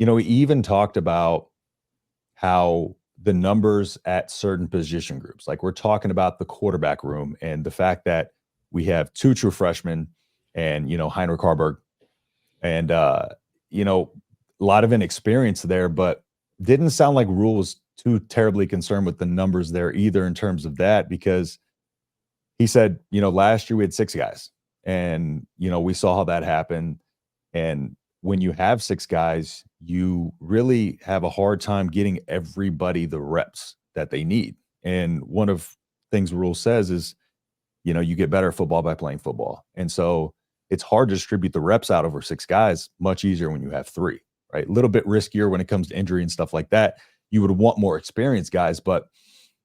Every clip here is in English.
he even talked about how the numbers at certain position groups, like we're talking about the quarterback room and the fact that we have two true freshmen and, Heinrich Harburg and, a lot of inexperience there, but didn't sound like Rhule was too terribly concerned with the numbers there either in terms of that, because he said, last year we had six guys and, we saw how that happened. And when you have six guys, you really have a hard time getting everybody the reps that they need. And one of things Rhule says is, you get better at football by playing football. And so it's hard to distribute the reps out over six guys, much easier when you have three, right? A little bit riskier when it comes to injury and stuff like that. You would want more experienced guys, but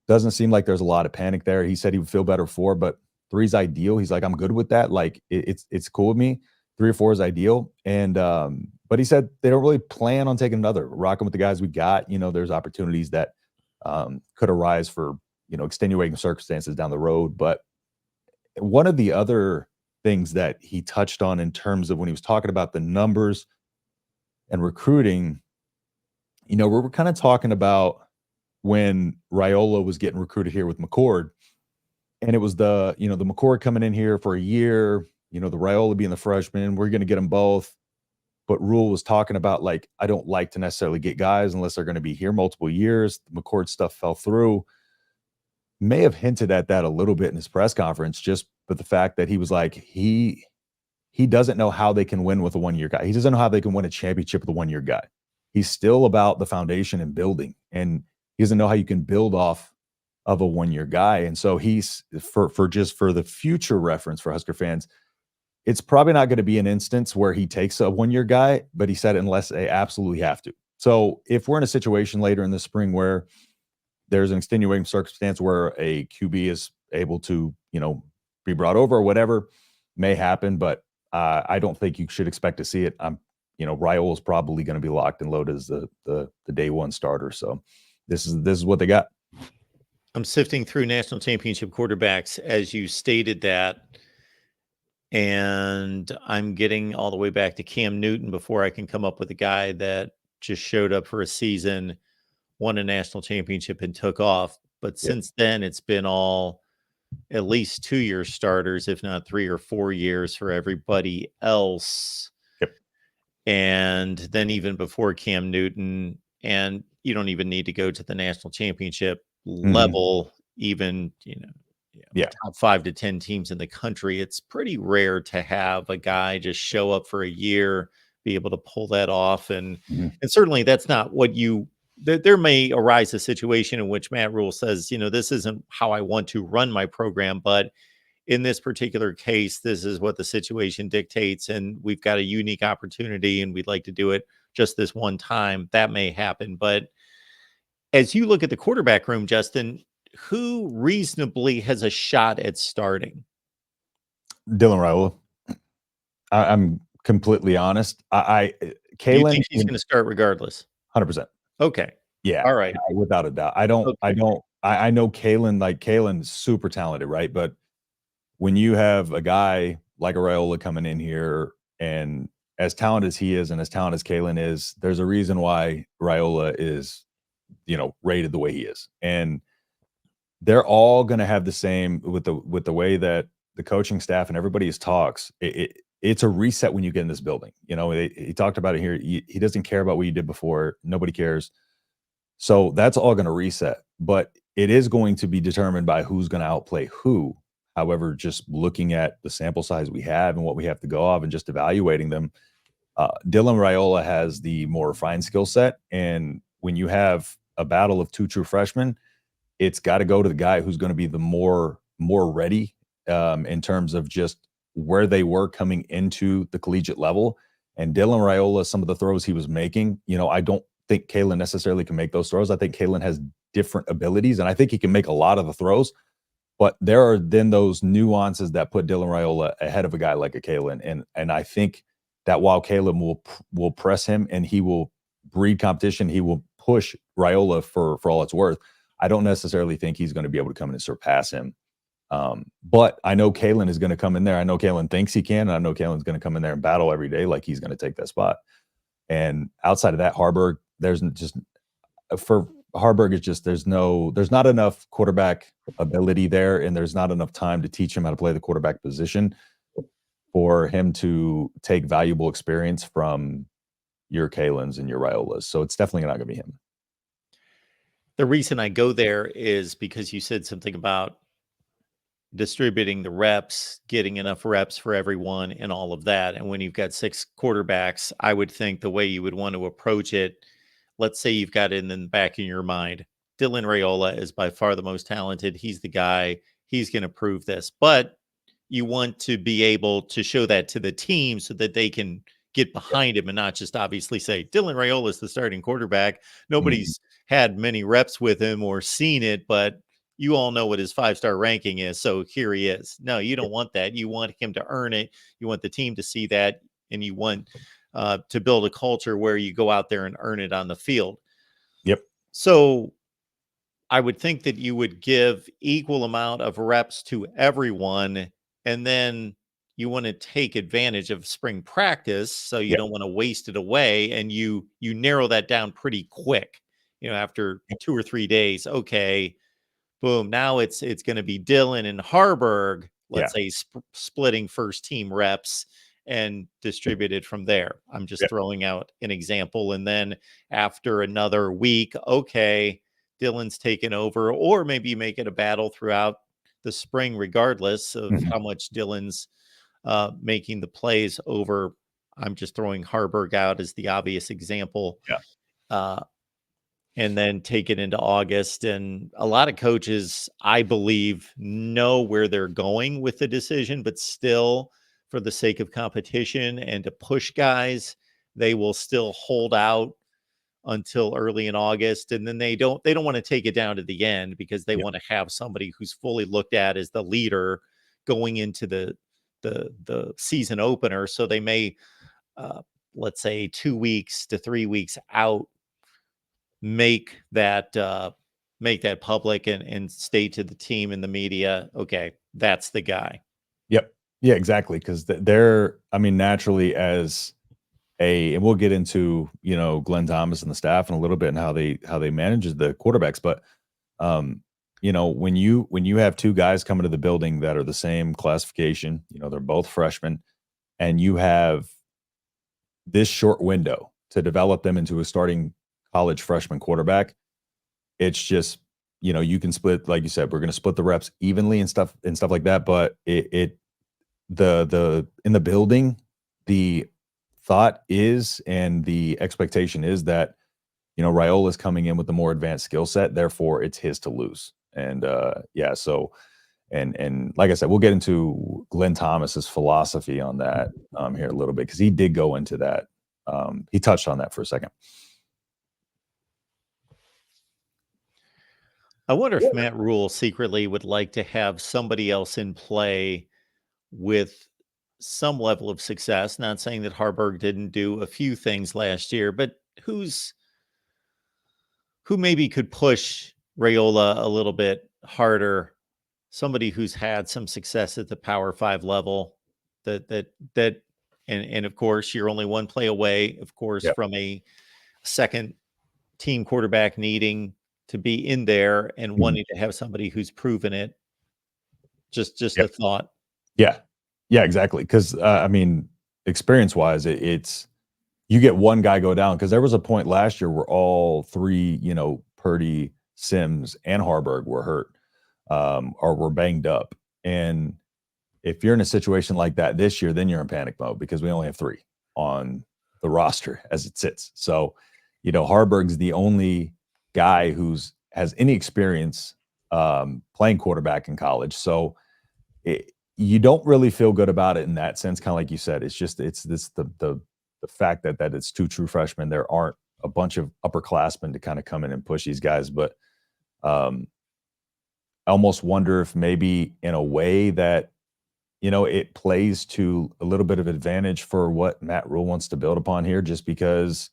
doesn't seem like there's a lot of panic there. He said he would feel better four, but three's ideal. He's like, I'm good with that. Like it's cool with me. 3 or 4 is ideal. And but he said they don't really plan on taking another, rocking with the guys we got. There's opportunities that could arise for, extenuating circumstances down the road. But one of the other things that he touched on in terms of when he was talking about the numbers and recruiting, we're kind of talking about when Rhule was getting recruited here with McCord, and it was the McCord coming in here for a year, the Rhule being the freshman, we're going to get them both. But Rhule was talking about, like, I don't like to necessarily get guys unless they're going to be here multiple years. The McCord stuff fell through. May have hinted at that a little bit in his press conference, just but the fact that he was like, he doesn't know how they can win with a one-year guy. He doesn't know how they can win a championship with a one-year guy. He's still about the foundation and building, and he doesn't know how you can build off of a one-year guy. And so he's for the future reference for Husker fans, it's probably not going to be an instance where he takes a one-year guy, but he said unless they absolutely have to. So if we're in a situation later in the spring where there's an extenuating circumstance where a QB is able to, be brought over or whatever, may happen, but I don't think you should expect to see it. Rhule is probably going to be locked and loaded as the day one starter. So this is what they got. I'm sifting through national championship quarterbacks as you stated that, and I'm getting all the way back to Cam Newton before I can come up with a guy that just showed up for a season, won a national championship, and took off. But since then, it's been all at least 2-year starters, if not 3 or 4 years for everybody else. Yep. And then even before Cam Newton, and you don't even need to go to the national championship level, even, top 5 to 10 teams in the country. It's pretty rare to have a guy just show up for a year, be able to pull that off. And certainly that's not what there may arise a situation in which Matt Rhule says, this isn't how I want to run my program, but in this particular case, this is what the situation dictates, and we've got a unique opportunity, and we'd like to do it just this one time. That may happen. But as you look at the quarterback room, Justin, who reasonably has a shot at starting? Dylan Rhule. I'm completely honest. Kalen, you think he's going to start regardless? 100%. Okay. Yeah. All right. Without a doubt. I know Kalen's super talented, right? But when you have a guy like a Rhule coming in here, and as talented as he is and as talented as Kalen is, there's a reason why Rhule is, rated the way he is. And they're all going to have the same with the way that the coaching staff and everybody talks. It's a reset when you get in this building. He talked about it here. He doesn't care about what you did before. Nobody cares. So that's all going to reset. But it is going to be determined by who's going to outplay who. However, just looking at the sample size we have and what we have to go off and just evaluating them, Dylan Rhule has the more refined skill set. And when you have a battle of 2 true freshmen, it's got to go to the guy who's going to be the more ready in terms of just where they were coming into the collegiate level. And Dylan Rhule, some of the throws he was making, I don't think Kalen necessarily can make those throws. I think Kalen has different abilities, and I think he can make a lot of the throws. But there are then those nuances that put Dylan Rhule ahead of a guy like a Kalen. And I think that while Kalen will press him and he will breed competition, he will push Rhule for all it's worth. I don't necessarily think he's going to be able to come in and surpass him. But I know Kalen is going to come in there. I know Kalen thinks he can, and I know Kalen's going to come in there and battle every day like he's going to take that spot. And outside of that, Harburg, there's just for Harburg, it's just there's not enough quarterback ability there, and there's not enough time to teach him how to play the quarterback position for him to take valuable experience from your Kalens and your Rhules. So it's definitely not going to be him. The reason I go there is because you said something about distributing the reps, getting enough reps for everyone and all of that. And when you've got 6 quarterbacks, I would think the way you would want to approach it, let's say you've got it in the back of your mind, Dylan Rhule is by far the most talented. He's the guy. He's going to prove this. But you want to be able to show that to the team so that they can get behind him and not just obviously say, Dylan Rhule is the starting quarterback. Nobody's had many reps with him or seen it, but you all know what his 5-star ranking is. So here he is. No, you don't want that. You want him to earn it. You want the team to see that. And you want to build a culture where you go out there and earn it on the field. Yep. So I would think that you would give equal amount of reps to everyone. And then you want to take advantage of spring practice. So you don't want to waste it away. And you narrow that down pretty quick, after 2 or 3 days. Okay. Boom. Now it's going to be Dylan and Harburg, let's say splitting first team reps and distributed from there. I'm just throwing out an example. And then after another week, okay, Dylan's taken over, or maybe you make it a battle throughout the spring, regardless of how much Dylan's making the plays over. I'm just throwing Harburg out as the obvious example. And then take it into August. And a lot of coaches, I believe, know where they're going with the decision, but still, for the sake of competition and to push guys, they will still hold out until early in August. And then they don't want to take it down to the end because they want to have somebody who's fully looked at as the leader going into the season opener. So they may, let's say 2 weeks to 3 weeks out, make that public and state to the team and the media, okay, that's the guy. Yep. Yeah, exactly. Because they're, naturally and we'll get into, Glenn Thomas and the staff in a little bit and how they manage the quarterbacks. But, when you have 2 guys coming to the building that are the same classification, they're both freshmen, and you have this short window to develop them into a starting college freshman quarterback, it's just, you can split, like you said, we're going to split the reps evenly and stuff like that. But in the building, the thought is, and the expectation is that, Rhule is coming in with the more advanced skill set. Therefore it's his to lose. And so, and like I said, we'll get into Glenn Thomas's philosophy on that here a little bit, because he did go into that. He touched on that for a second. I wonder if Matt Rhule secretly would like to have somebody else in play with some level of success. Not saying that Harburg didn't do a few things last year, but who maybe could push Rhule a little bit harder. Somebody who's had some success at the Power 5 level. And of course, you're only one play away, of course, from a second team quarterback needing to be in there and wanting to have somebody who's proven it. Just a thought. Yeah, exactly. Because experience wise, it's you get one guy go down, because there was a point last year where all 3, Purdy, Sims, and Harburg were hurt or were banged up. And if you're in a situation like that this year, then you're in panic mode, because we only have 3 on the roster as it sits. So, Harburg's the only guy has any experience playing quarterback in college. So you don't really feel good about it in that sense. Kind of like you said, it's the fact that it's 2 true freshmen. There aren't a bunch of upperclassmen to kind of come in and push these guys. But I almost wonder if maybe in a way that, it plays to a little bit of advantage for what Matt Rhule wants to build upon here, just because,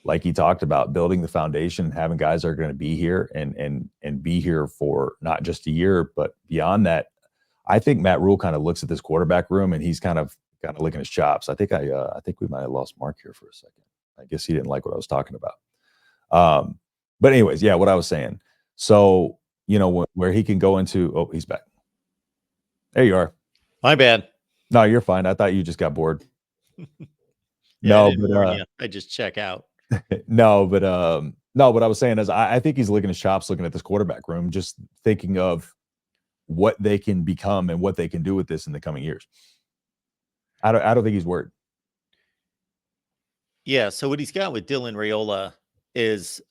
like he talked about, building the foundation, having guys that are going to be here and be here for not just a year, but beyond that. I think Matt Rhule kind of looks at this quarterback room and he's kind of licking his chops. I think we might have lost Mark here for a second. I guess he didn't like what I was talking about. But anyways, yeah, what I was saying. So, you know, where he can go into, oh, he's back. There you are. My bad. No, you're fine. I thought you just got bored. Yeah, I No, didn't warn you. I just check out. no, but what I was saying is I think he's licking his chops looking at this quarterback room, just thinking of what they can become and what they can do with this in the coming years. I don't think he's worried. Yeah, so what he's got with Dylan Rhule is,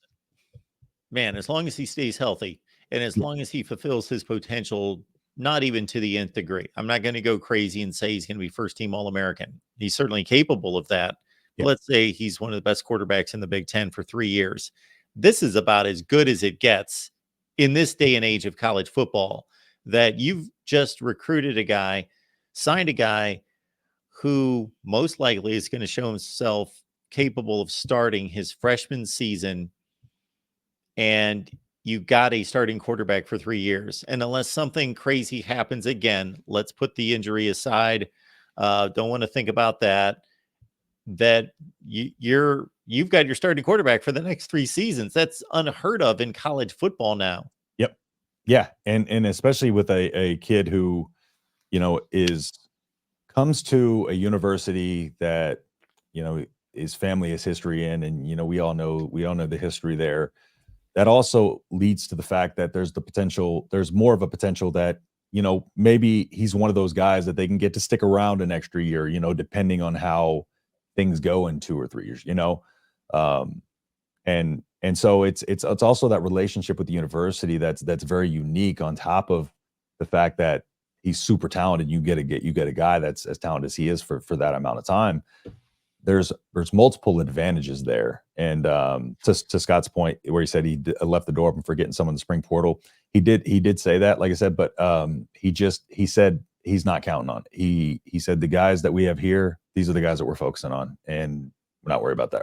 man, as long as he stays healthy and as long as he fulfills his potential, not even to the nth degree. I'm not going to go crazy and say he's going to be first team All-American. He's certainly capable of that. Yeah. Let's say he's one of the best quarterbacks in the Big Ten for 3 years. This is about as good as it gets in this day and age of college football, that you've just recruited a guy, signed a guy who most likely is going to show himself capable of starting his freshman season, and you got a starting quarterback for 3 years. And unless something crazy happens again, let's put the injury aside. Don't want to think about that. That you've got your starting quarterback for the next 3 seasons. That's unheard of in college football now. Yep. Yeah. And especially with a kid who, you know, comes to a university that, you know, his family has history in, and, you know, we all know the history there. That also leads to the fact that there's more of a potential that, you know, maybe he's one of those guys that they can get to stick around an extra year, you know, depending on how things go in 2 or 3 years, you know. And so it's also that relationship with the university that's very unique, on top of the fact that he's super talented. You get a guy that's as talented as he is for that amount of time. There's multiple advantages there. And to Scott's point, where he said he left the door open for getting someone in the spring portal, he did say that, like I said, but he said he's not counting on it. He said the guys that we have here, these are the guys that we're focusing on, and we're not worried about that.